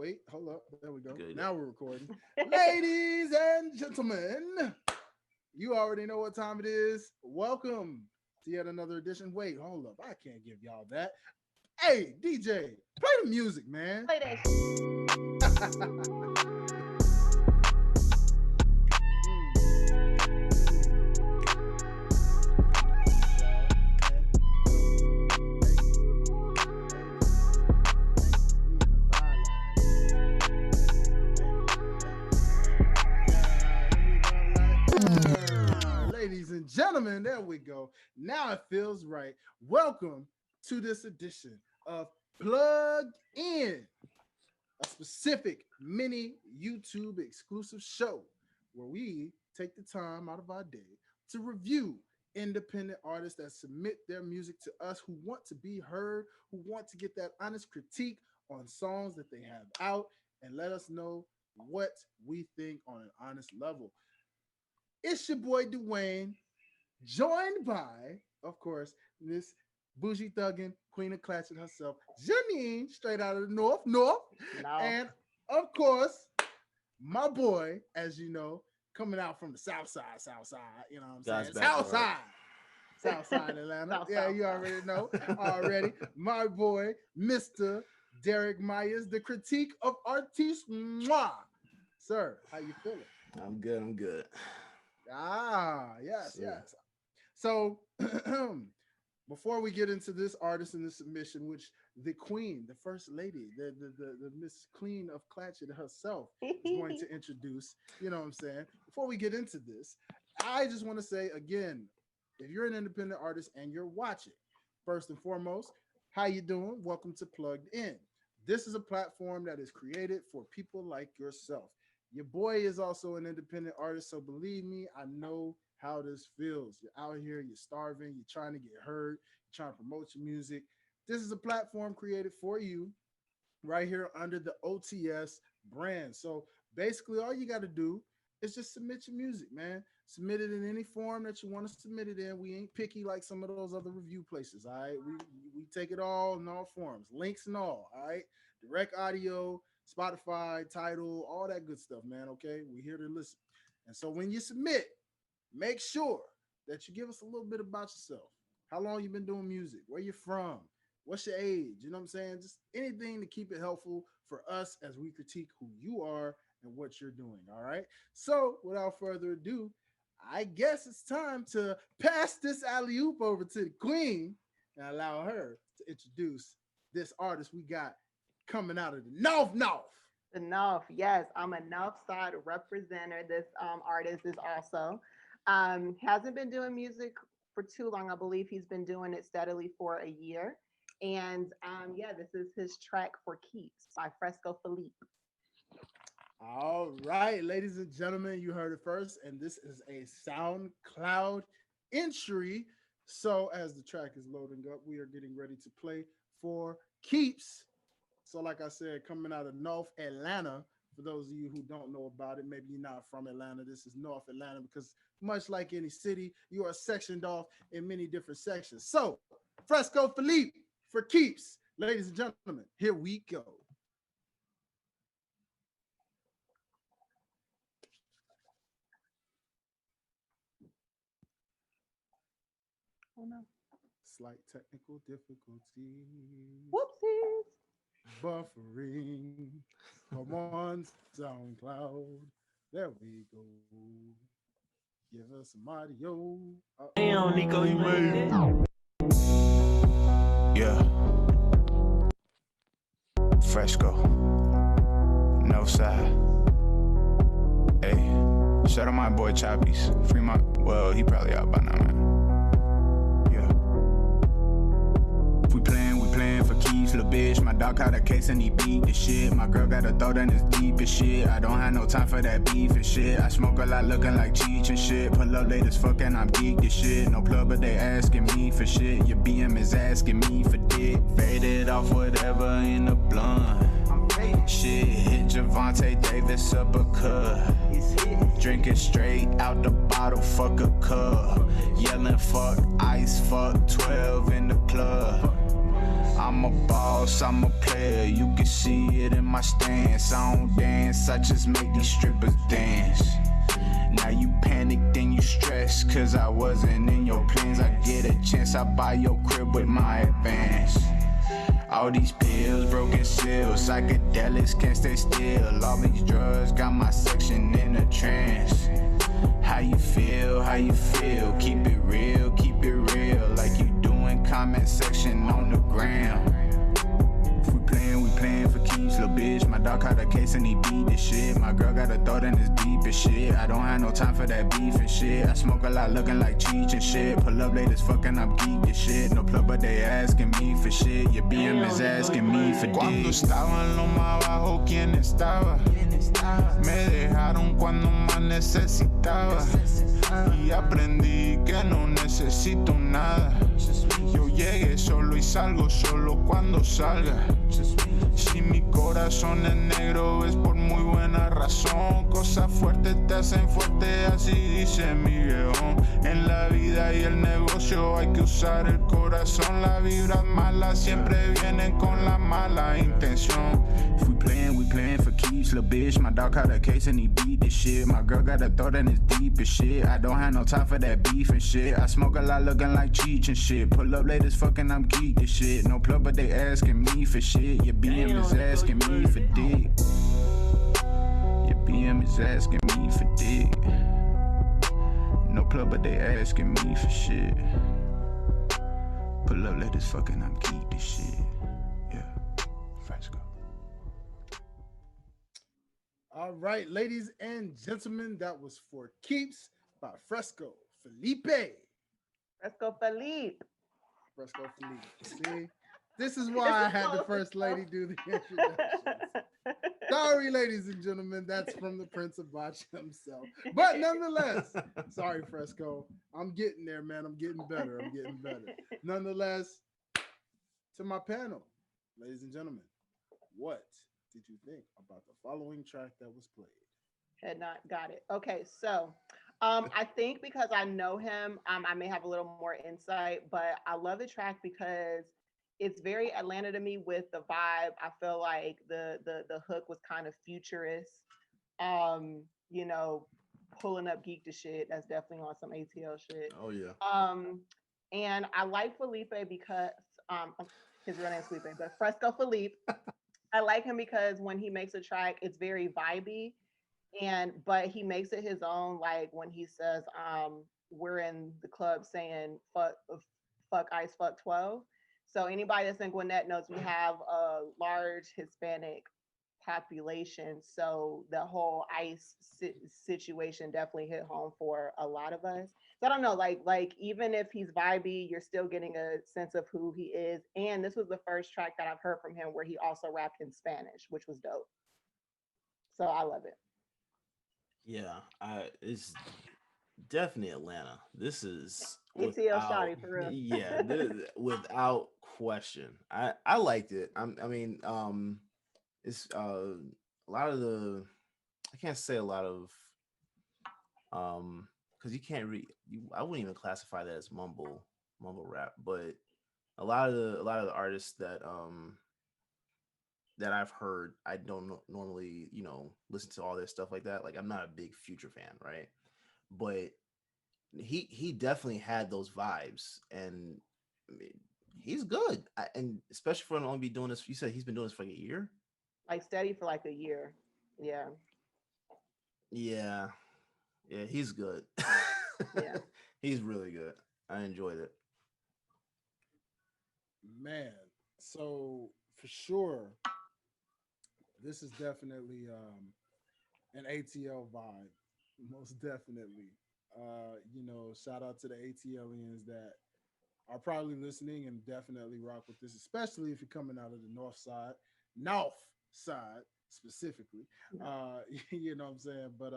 Wait, hold up. There we go. Good. Now we're recording. Ladies and gentlemen, you already know what time it is. Welcome to yet another edition. Wait, hold up. I can't give y'all that. Hey, DJ, play the music, man. Play that. Ladies and gentlemen, there we go. Now it feels right. Welcome to this edition of Plugged In, a specific mini YouTube exclusive show where we take the time out of our day to review independent artists that submit their music to us, who want to be heard, who want to get that honest critique on songs that they have out, and let us know what we think on an honest level. It's your boy Dwayne, joined by, of course, Miss Bougie Thuggin, Queen of Clatchet herself, Janean, straight out of the North. No. And of course, my boy, as you know, coming out from the South Side, you know what I'm saying? South Side Atlanta. You already know already. My boy, Mr. Derrick Myers, the critique of artiste. Mwah. Sir, how you feeling? I'm good. Yes. So before we get into this artist and this submission, which the queen, the first lady, the Miss Queen of Clatchet herself is going to introduce, you know what I'm saying? Before we get into this, I just want to say again, if you're an independent artist and you're watching, first and foremost, how you doing? Welcome to Plugged In. This is a platform that is created for people like yourself. Your boy is also an independent artist, so believe me, I know how this feels. You're out here, you're starving, you're trying to get heard, you're trying to promote your music. This is a platform created for you right here under the OTS brand. So basically all you got to do is just submit your music, man. Submit it in any form that you want to submit it in. We ain't picky like some of those other review places, all right? We take it all in all forms, links and all right? Direct audio, Spotify, Tidal, all that good stuff, man, okay? We're here to listen. And so when you submit, make sure that you give us a little bit about yourself. How long you been doing music? Where you from? What's your age? You know what I'm saying? Just anything to keep it helpful for us as we critique who you are and what you're doing, all right? So without further ado, I guess it's time to pass this alley-oop over to the queen and allow her to introduce this artist we got coming out of the North. The North, yes. I'm a North Side representative. This artist is also hasn't been doing music for too long. I believe he's been doing it steadily for a year. And this is his track For Keeps by Fresco Phillipe. All right, ladies and gentlemen, you heard it first, and this is a SoundCloud entry. So as the track is loading up, we are getting ready to play For Keeps. So like I said, coming out of North Atlanta, for those of you who don't know about it, maybe you're not from Atlanta, this is North Atlanta, because much like any city, you are sectioned off in many different sections. So Fresco Phillipe, For Keeps. Ladies and gentlemen, here we go. Oh no. Slight technical difficulty. Whoopsies. Buffering. Come on, SoundCloud. There we go. Give us some audio. Damn, Nico, you made it. Yeah. Fresco. No side. Hey. Shout out my boy Choppies. Free my, well, he probably out by now, man. We playing for keys, little bitch. My dog caught a case and he beat the shit. My girl got a throat and it's deep as shit. I don't have no time for that beef and shit. I smoke a lot looking like Cheech and shit. Pull up late as fuck and I'm geeked as shit. No plug but they asking me for shit. Your BM is asking me for dick. Faded off whatever in the blunt. Shit, hit Javante Davis uppercut. Drinking straight out the bottle, fuck a cup. Yelling fuck ice, fuck 12 in the club. I'm a boss, I'm a player, you can see it in my stance. I don't dance, I just make these strippers dance. Now you panic, then you stress, cause I wasn't in your plans. I get a chance, I buy your crib with my advance. All these pills, broken seals, psychedelics, can't stay still. All these drugs got my section in a trance. How you feel, how you feel, keep it real, like you doing comment section on the gram. If we playing for keeps, little bitch. My dog caught a case and he beat this shit. My girl got a thought and it's deep as shit. I don't have no time for that beef and shit. I smoke a lot looking like Cheech and shit. Pull up late as fuck and I'm geek as shit. No plug but they asking me for shit. Your BM is asking me for dick. Cuando estaba en lo más bajo, ¿quién estaba? Me dejaron cuando más necesitaba. Y aprendí que no necesito nada. Yo llegué solo y salgo solo cuando salga. Si mi corazón es negro es por muy buena razón. Cosas fuertes te hacen fuerte, así dice mi viejo. En la vida y el negocio hay que usar el corazón. Las vibras malas siempre vienen con la mala intención. If we playing for keeps, little bitch. My dog caught a case and he beat this shit. My girl got a thought and it's deep as shit. I don't have no time for that beef and shit. I smoke a lot looking like Cheech and shit. Pull up late as fuck and I'm geek as shit. No plug but they asking me for shit. Your BM is asking me for dick. Your BM is asking me for dick. No plug but they asking me for shit. Pull up late as fuck and I'm geek as shit. Yeah, Fresco. All right, ladies and gentlemen, that was For Keeps by Fresco Phillipe. Fresco Phillipe. Fresco Phillipe. See, this is why I had the first lady do the introductions. Sorry, ladies and gentlemen, that's from the Prince of Botch himself. But nonetheless, sorry, Fresco. I'm getting there, man. I'm getting better. Nonetheless, to my panel, ladies and gentlemen, what did you think about the following track that was played? Had not got it. Okay, so I think because I know him, I may have a little more insight, but I love the track because it's very Atlanta to me with the vibe. I feel like the hook was kind of futurist. You know, pulling up geek to shit. That's definitely on some ATL shit. Oh yeah. And I like Felipe because his real name's Felipe, but Fresco Philippe. I like him because when he makes a track, it's very vibey, but he makes it his own. Like when he says, "We're in the club saying fuck ice, fuck 12." So anybody that's in Gwinnett knows we have a large Hispanic population. So the whole ICE situation definitely hit home for a lot of us. So I don't know, like even if he's vibey, you're still getting a sense of who he is. And this was the first track that I've heard from him where he also rapped in Spanish, which was dope. So I love it. Yeah, it's definitely Atlanta. This is ATL Shotty for real. Yeah, without question. I liked it. It's a lot of the, I can't say a lot of because you can't read. I wouldn't even classify that as mumble rap, but a lot of the artists that I've heard, I don't normally listen to all this stuff like that. Like I'm not a big Future fan, right? But he definitely had those vibes, and I mean, he's good. And especially for him to only be doing this. You said he's been doing this for like a year. Like steady for like a year. Yeah. Yeah, he's good. Yeah. He's really good. I enjoyed it. Man, so for sure, this is definitely an ATL vibe, most definitely. Shout out to the ATLians that are probably listening and definitely rock with this, especially if you're coming out of the north side specifically. You know what I'm saying? But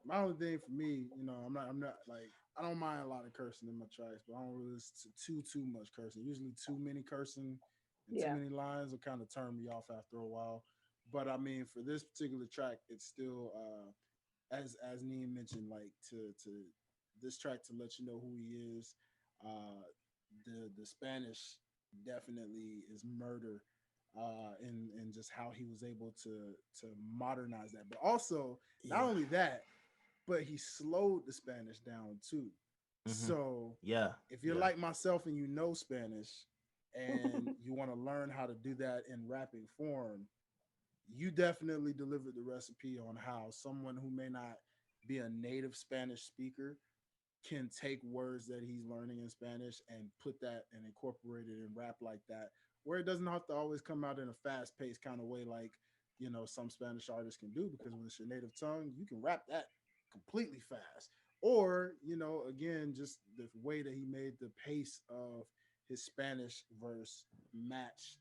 my only thing for me, I'm not like, I don't mind a lot of cursing in my tracks, but I don't really listen to too much cursing. Usually too many cursing and too many lines will kind of turn me off after a while. But I mean, for this particular track, it's still as Neen mentioned, like to this track to let you know who he is. The Spanish definitely is murder in just how he was able to modernize that. But also, not Yeah. only that, but he slowed the Spanish down too. Hmm. So Yeah. if you're Yeah. like myself and you know Spanish and you want to learn how to do that in rapping form, you definitely delivered the recipe on how someone who may not be a native Spanish speaker can take words that he's learning in Spanish and put that and incorporate it in rap like that, where it doesn't have to always come out in a fast paced kind of way like, some Spanish artists can do, because when it's your native tongue, you can rap that completely fast. Or, again, just the way that he made the pace of his Spanish verse match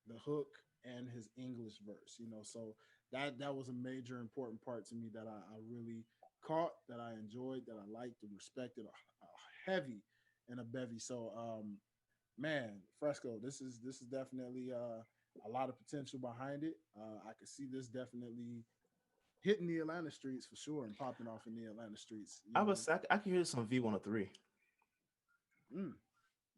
the hook and his English verse, so that was a major important part to me that I really caught, that I enjoyed, that I liked and respected a heavy and a bevy. So man, Fresco, this is definitely a lot of potential behind it. I could see this definitely hitting the Atlanta streets for sure and popping off in the Atlanta streets, I can hear this on V103. mm,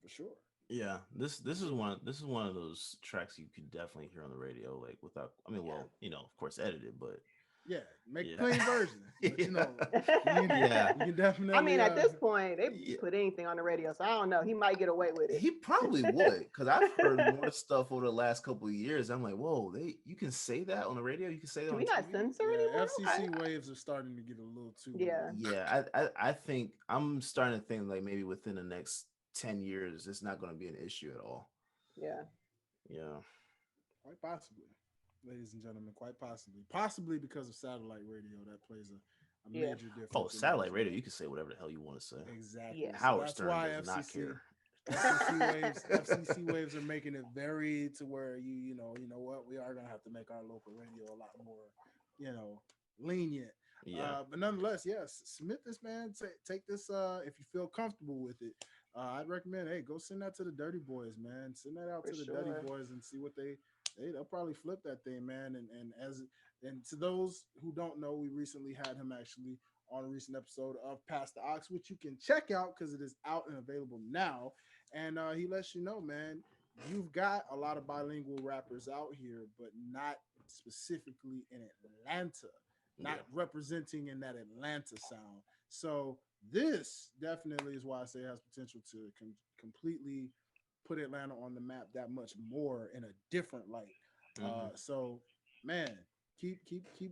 for sure. Yeah, For this is sure. one of those tracks you could definitely hear on the radio, like without. I mean, Yeah. well, of course, edited, but Yeah, make a yeah, clean version, but yeah, you can yeah, you can I mean, definitely at this point, they yeah. put anything on the radio, so I don't know. He might get away with He probably it. would, because I've heard more stuff over the last couple of years. I'm like, whoa, you can say that on the radio, you can say that Can we on not TV. censor Yeah, anymore? FCC waves are starting to get a little too. Yeah. Yeah, I think I'm starting to think like maybe within the next 10 years, it's not going to be an issue at all. Yeah. Yeah. Quite possibly, ladies and gentlemen, quite possibly because of satellite radio that plays a Yeah. major Oh, difference in that as satellite radio, well. you can say whatever the hell you want to say. Exactly. Yeah. So Howard that's Stern why does not FCC care. FCC waves are making it very to where you know what, we are gonna have to make our local radio a lot more, you know, lenient. Yeah. But nonetheless, yes, submit this, man. Take this if you feel comfortable with it. I'd recommend, hey, go send that to the Dirty Boys, man. Send that out For to the Dirty sure. Boys and see what they'll probably flip that thing, man. And to those who don't know, we recently had him actually on a recent episode of Past the Ox, which you can check out because it is out and available now. And he lets you know, man, you've got a lot of bilingual rappers out here, but not specifically in Atlanta, not Yeah. representing in that Atlanta sound. So this definitely is why I say it has potential to completely put Atlanta on the map that much more in a different light. Hmm. So man, keep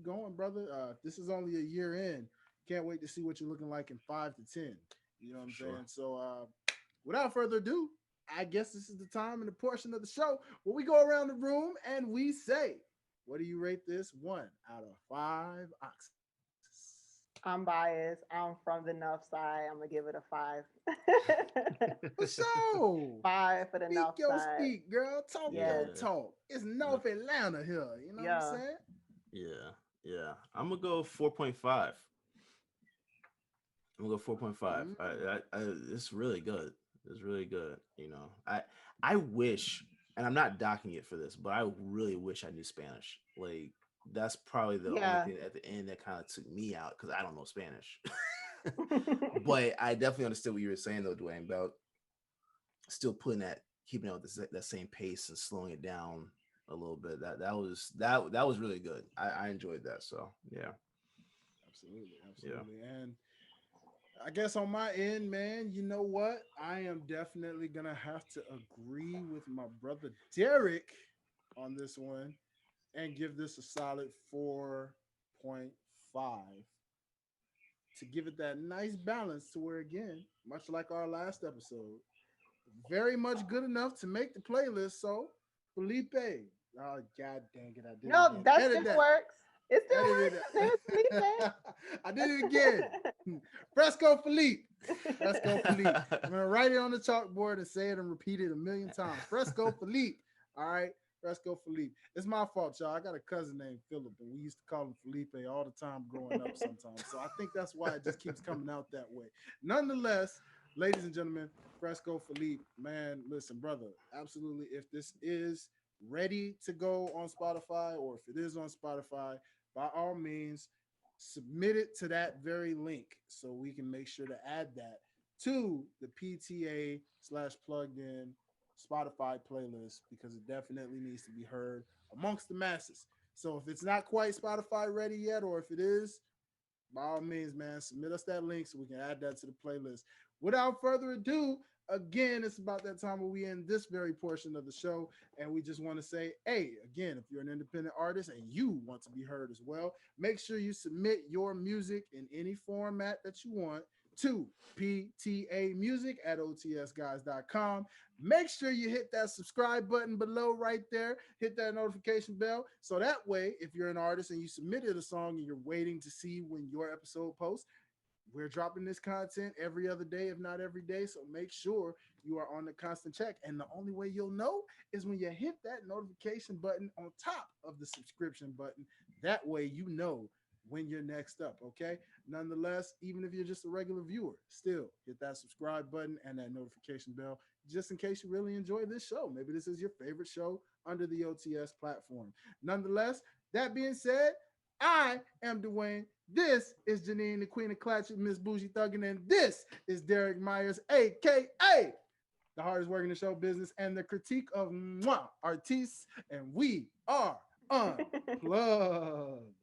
going, brother. This is only a year in. Can't wait to see what you're looking like in 5 to 10. You know what I'm Sure. saying? So without further ado, I guess this is the time and the portion of the show where we go around the room and we say, what do you rate this 1 out of 5 oxes? I'm biased. I'm from the North Side. I'm gonna give it a 5. For sure. 5 for the Speak North your Side. speak, girl. Talk your Yes. Yeah. talk. It's North Atlanta here. You know what I'm Yeah. saying? Yeah. Yeah. I'm gonna go 4.5. I'm gonna go 4.5. Mm. It's really good. It's really good. I wish, and I'm not docking it for this, but I really wish I knew Spanish. Like that's probably the only Yeah. thing at the end that kind of took me out because I don't know Spanish. But I definitely understood what you were saying though, Dwayne, about still keeping it with that same pace and slowing it down a little bit. That was really good. I enjoyed that. So yeah, Absolutely, yeah. absolutely. And I guess on my end, man, you know what? I am definitely gonna have to agree with my brother Derek on this one and give this a solid 4.5 to give it that nice balance to where, again, much like our last episode, very much good enough to make the playlist. So, Felipe, oh god dang it, I did it No, again. that Edit still that. works. It still Edited works. There's Felipe. I did it again. Fresco Phillipe. Fresco Phillipe. I'm gonna write it on the chalkboard and say it and repeat it a million times. Fresco Phillipe. All right. Fresco Phillipe. It's my fault, y'all. I got a cousin named Philip, and we used to call him Felipe all the time growing up sometimes. So I think that's why it just keeps coming out that way. Nonetheless, ladies and gentlemen, Fresco Phillipe, man, listen, brother, absolutely. If this is ready to go on Spotify, or if it is on Spotify, by all means, submit it to that very link so we can make sure to add that to the PTA /plugged in Spotify playlist because it definitely needs to be heard amongst the masses. So if it's not quite Spotify ready yet, or if it is, by all means, man, submit us that link so we can add that to the playlist. Without further ado, again, it's about that time where we end this very portion of the show. And we just want to say, hey, again, if you're an independent artist and you want to be heard as well, make sure you submit your music in any format that you want to ptamusic@otsguys.com. Make sure you hit that subscribe button below right there. Hit that notification bell. So that way, if you're an artist and you submitted a song and you're waiting to see when your episode posts, we're dropping this content every other day, if not every day. So make sure you are on the constant check. And the only way you'll know is when you hit that notification button on top of the subscription button. That way you know when you're next up, okay? Nonetheless, even if you're just a regular viewer, still hit that subscribe button and that notification bell just in case you really enjoy this show. Maybe this is your favorite show under the OTS platform. Nonetheless, that being said, I am Dwayne. This is Janean, the Queen of Clatchet, Miss Bougie Thuggin, and this is Derrick Myers, aka the hardest working in the show business and the critique of artists, and we are unplugged.